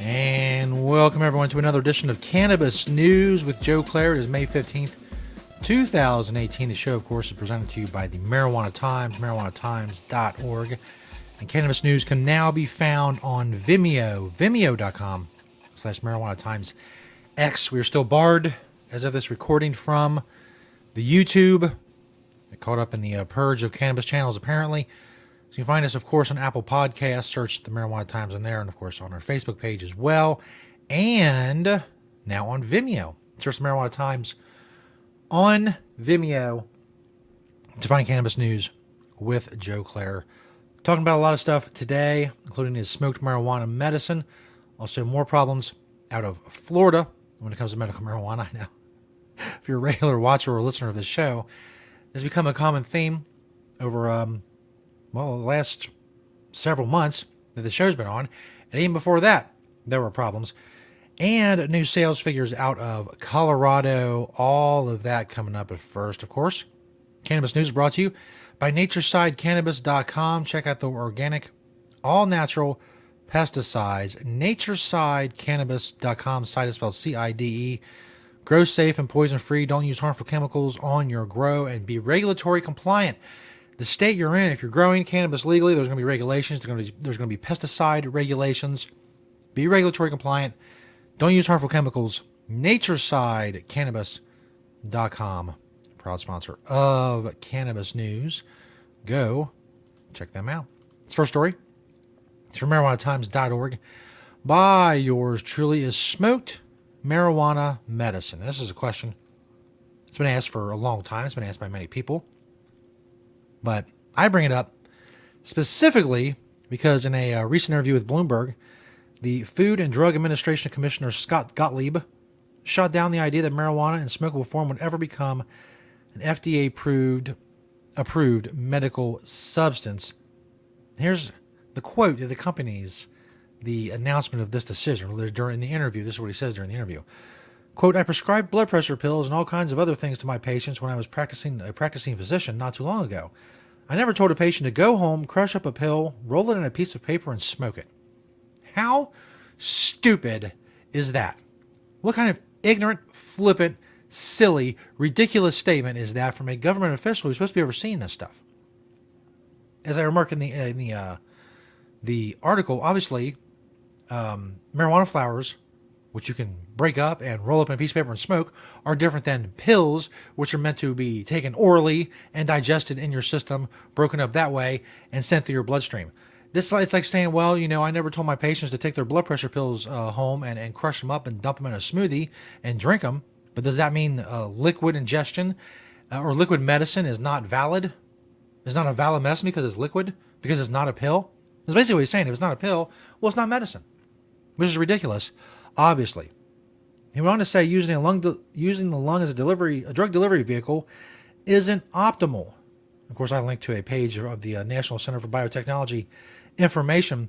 And welcome everyone to another edition of Cannabis News with Joe Klare. It is May 15th, 2018. The show, of course, is presented to you by the Marijuana Times, marijuanatimes.org. And Cannabis News can now be found on Vimeo, vimeo.com/Marijuana Times X. We are still barred, as of this recording, from the YouTube. It caught up in the purge of cannabis channels, apparently. So you can find us, of course, on Apple Podcasts. Search the Marijuana Times in there, and, of course, on our Facebook page as well. And now on Vimeo. Search the Marijuana Times on Vimeo to find Cannabis News with Joe Klare. Talking about a lot of stuff today, including his smoked marijuana medicine. Also, more problems out of Florida when it comes to medical marijuana. I know if you're a regular watcher or listener of this show, it's become a common theme over the last several months that the show's been on. And even before that, there were problems. And new sales figures out of Colorado. All of that coming up at first, of course. Cannabis News is brought to you by naturesideCannabis.com. Check out the organic, all-natural pesticides. NaturesideCannabis.com. Site is spelled C-I-D-E. Grow safe and poison-free. Don't use harmful chemicals on your grow, and be regulatory compliant. The state you're in, if you're growing cannabis legally, there's going to be regulations. There's going to be pesticide regulations. Be regulatory compliant. Don't use harmful chemicals. NatureSideCannabis.com. Proud sponsor of Cannabis News. Go check them out. This first story is from marijuanatimes.org by yours truly. Is smoked marijuana medicine? This is a question that's been asked for a long time. It's been asked by many people. But I bring it up specifically because in a recent interview with Bloomberg, the Food and Drug Administration Commissioner Scott Gottlieb shot down the idea that marijuana in smokable form would ever become an FDA-approved medical substance. Here's the quote that accompanies the announcement of this decision during the interview. This is what he says during the interview. Quote, "I prescribed blood pressure pills and all kinds of other things to my patients when I was a practicing physician not too long ago. I never told a patient to go home, crush up a pill, roll it in a piece of paper, and smoke it." How stupid is that? What kind of ignorant, flippant, silly, ridiculous statement is that from a government official who's supposed to be overseeing this stuff? As I remark in the article, obviously, marijuana flowers, which you can break up and roll up in a piece of paper and smoke, are different than pills, which are meant to be taken orally and digested in your system, broken up that way, and sent through your bloodstream. It's like saying, well, I never told my patients to take their blood pressure pills home and crush them up and dump them in a smoothie and drink them. But does that mean liquid ingestion or liquid medicine is not valid? It's not a valid medicine because it's liquid? Because it's not a pill? That's basically what he's saying. If it's not a pill, well, it's not medicine, which is ridiculous. Obviously, he went on to say using the lung as a drug delivery vehicle isn't optimal. Of course, I linked to a page of the National Center for Biotechnology information,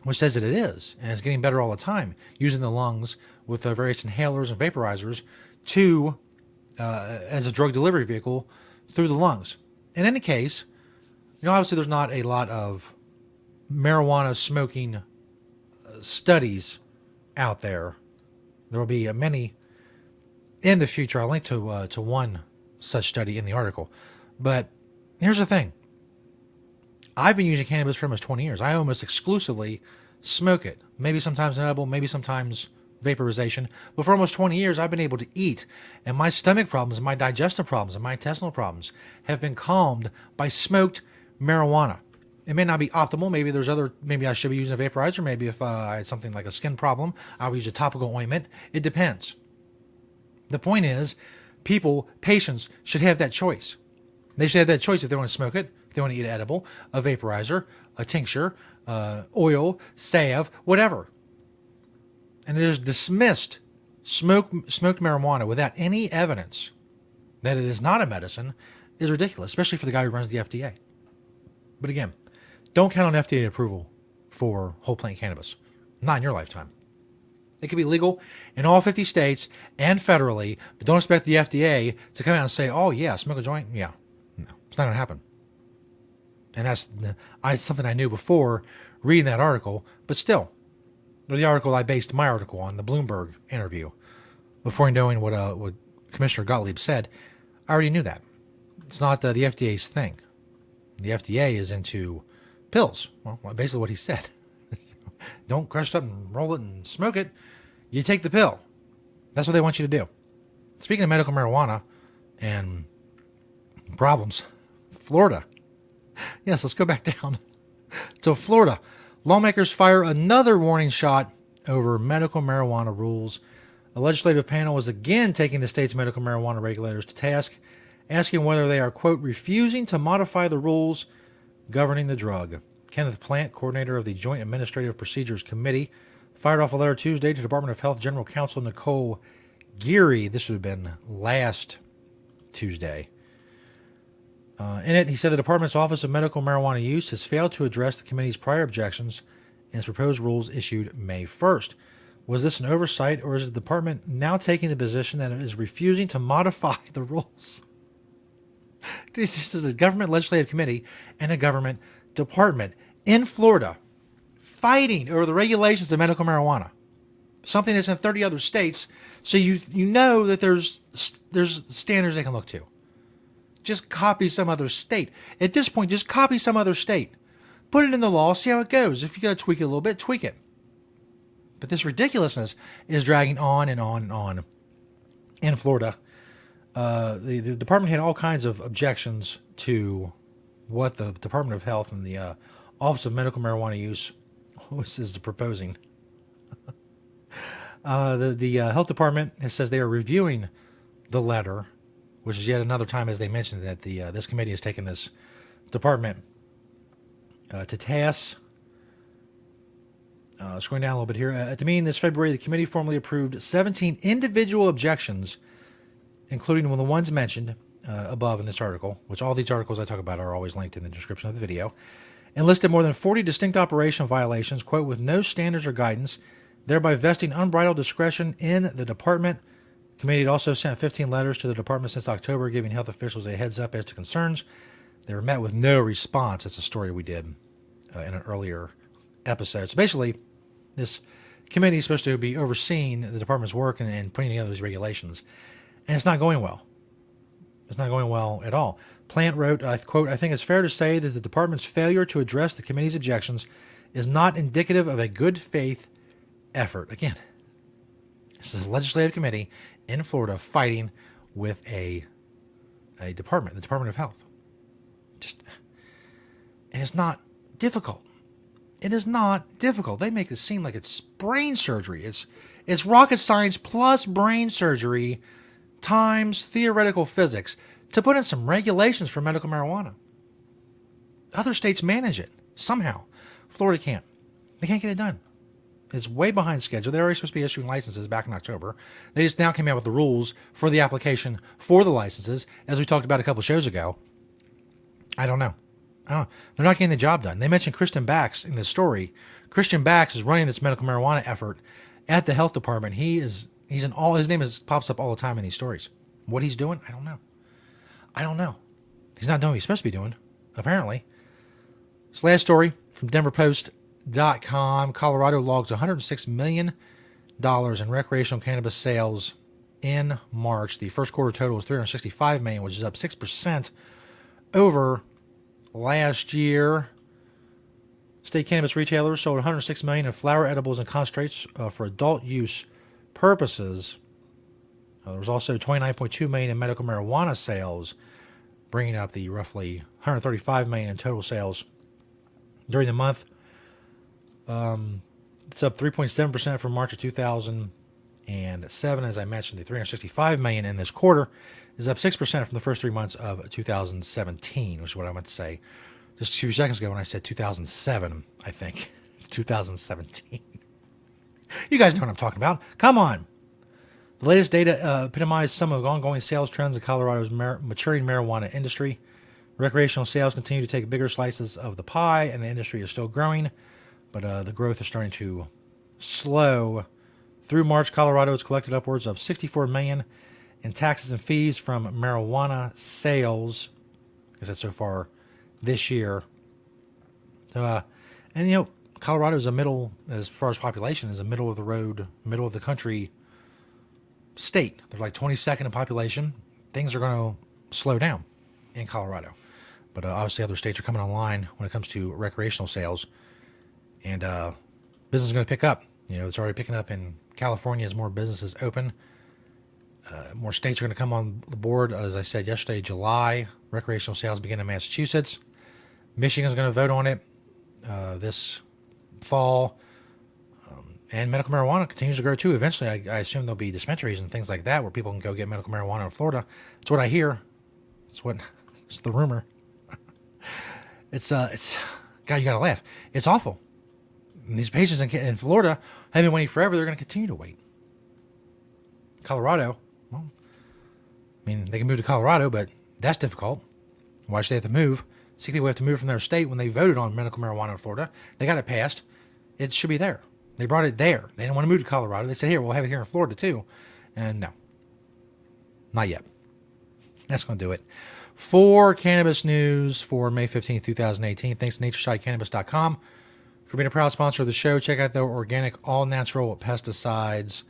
which says that it is, and it's getting better all the time, using the lungs with various inhalers and vaporizers as a drug delivery vehicle through the lungs. In any case, obviously there's not a lot of marijuana smoking studies out there. There will be many in the future. I'll link to one such study in the article. But here's the thing. I've been using cannabis for almost 20 years. I almost exclusively smoke it. Maybe sometimes an edible, maybe sometimes vaporization. But for almost 20 years, I've been able to eat. And my stomach problems, and my digestive problems, and my intestinal problems have been calmed by smoked marijuana. It may not be optimal. Maybe I should be using a vaporizer. Maybe if I had something like a skin problem, I would use a topical ointment. It depends. The point is, patients should have that choice. They should have that choice if they want to smoke it, if they want to eat an edible, a vaporizer, a tincture, oil, salve, whatever. And it is dismissed smoked marijuana without any evidence that it is not a medicine is ridiculous, especially for the guy who runs the FDA. But again, don't count on FDA approval for whole plant cannabis. Not in your lifetime. It could be legal in all 50 states and federally, but don't expect the FDA to come out and say, oh, yeah, smoke a joint? Yeah. No, it's not going to happen. And that's something I knew before reading that article, but still, or the article I based my article on, the Bloomberg interview, before knowing what Commissioner Gottlieb said. I already knew that. It's not the FDA's thing. The FDA is into pills. Well, basically what he said. Don't crush it up and roll it and smoke it. You take the pill. That's what they want you to do. Speaking of medical marijuana and problems, Florida. Yes, let's go back down to Florida. Lawmakers fire another warning shot over medical marijuana rules. A legislative panel is again taking the state's medical marijuana regulators to task, asking whether they are, quote, refusing to modify the rules governing the drug. Kenneth Plant, coordinator of the Joint Administrative Procedures Committee, fired off a letter Tuesday to Department of Health General Counsel Nicole Geary. This would have been last Tuesday. In it, he said the department's Office of Medical Marijuana Use has failed to address the committee's prior objections in its proposed rules issued May 1st. Was this an oversight, or is the department now taking the position that it is refusing to modify the rules? This is a government legislative committee and a government department in Florida fighting over the regulations of medical marijuana, something that's in 30 other states. So you know that there's standards they can look to. Just copy some other state. At this point, just copy some other state. Put it in the law, see how it goes. If you got to tweak it a little bit, tweak it. But this ridiculousness is dragging on and on and on in Florida. The department had all kinds of objections to what the Department of Health and the Office of Medical Marijuana Use is proposing. The Health Department says they are reviewing the letter, which is yet another time, as they mentioned, that this committee has taken this department to task. Scrolling down a little bit here. At the meeting this February, the committee formally approved 17 individual objections, including the ones mentioned above in this article, which all these articles I talk about are always linked in the description of the video, and listed more than 40 distinct operational violations, quote, with no standards or guidance, thereby vesting unbridled discretion in the department. The committee had also sent 15 letters to the department since October, giving health officials a heads up as to concerns. They were met with no response. That's a story we did in an earlier episode. So basically, this committee is supposed to be overseeing the department's work and putting together these regulations. And it's not going well. It's not going well at all. Plant wrote, quote, I think it's fair to say that the department's failure to address the committee's objections is not indicative of a good faith effort. Again, this is a legislative committee in Florida fighting with a department, the Department of Health. And it's not difficult. It is not difficult. They make it seem like it's brain surgery. It's rocket science plus brain surgery times theoretical physics to put in some regulations for medical marijuana. Other states manage it somehow. Florida can't. They can't get it done. It's way behind schedule. They're already supposed to be issuing licenses back in October. They just now came out with the rules for the application for the licenses, as we talked about a couple shows ago. I don't know. They're not getting the job done. They mentioned Christian Bax in this story. Christian Bax is running this medical marijuana effort at the health department. He's in all, his name pops up all the time in these stories. What he's doing, I don't know. He's not doing what he's supposed to be doing, apparently. This last story from DenverPost.com. Colorado logs $106 million in recreational cannabis sales in March. The first quarter total was $365 million, which is up 6% over last year. State cannabis retailers sold $106 million in flower, edibles, and concentrates for adult use purposes. There was also $29.2 million in medical marijuana sales, bringing up the roughly $135 million in total sales during the month. It's up 3.7% from March of 2007. As I mentioned, the $365 million in this quarter is up 6% from the first 3 months of 2017, which is what I meant to say just a few seconds ago when I said 2007, I think. It's 2017. You guys know what I'm talking about. Come on. The latest data epitomized some of the ongoing sales trends in Colorado's maturing marijuana industry. Recreational sales continue to take bigger slices of the pie, and the industry is still growing, but the growth is starting to slow. Through March, Colorado has collected upwards of $64 million in taxes and fees from marijuana sales. I guess that's so far this year. And Colorado is a middle, as far as population, is a middle of the road, middle of the country state. They're like 22nd in population. Things are going to slow down in Colorado. But obviously other states are coming online when it comes to recreational sales. And business is going to pick up. You know, it's already picking up in California as more businesses open. More states are going to come on the board. As I said yesterday, July, recreational sales begin in Massachusetts. Michigan's going to vote on it this fall. And medical marijuana continues to grow too. Eventually, I assume there'll be dispensaries and things like that where people can go get medical marijuana in Florida. That's what I hear. It's the rumor. It's God, you gotta laugh. It's awful. And these patients in Florida have been waiting forever. They're going to continue to wait. Colorado, well, I mean, they can move to Colorado, but that's difficult. Why should they have to move? See, people have to move from their state when they voted on medical marijuana in Florida. They got it passed. It should be there. They brought it there. They didn't want to move to Colorado. They said, here, we'll have it here in Florida too. And no, not yet. That's going to do it. For cannabis news for May 15th, 2018, thanks to naturesideCannabis.com for being a proud sponsor of the show. Check out their organic, all-natural pesticides.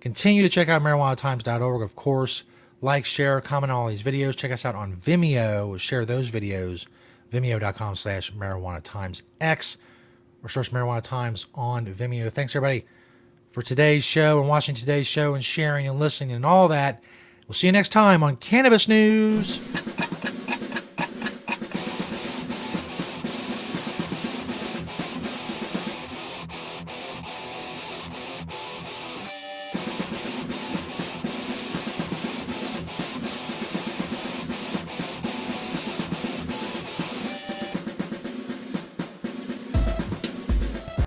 Continue to check out marijuanatimes.org, of course. Like, share, comment on all these videos. Check us out on Vimeo. Share those videos. Vimeo.com/marijuanatimesx or search Marijuana Times on Vimeo. Thanks, everybody, for today's show and watching today's show and sharing and listening and all that. We'll see you next time on Cannabis News.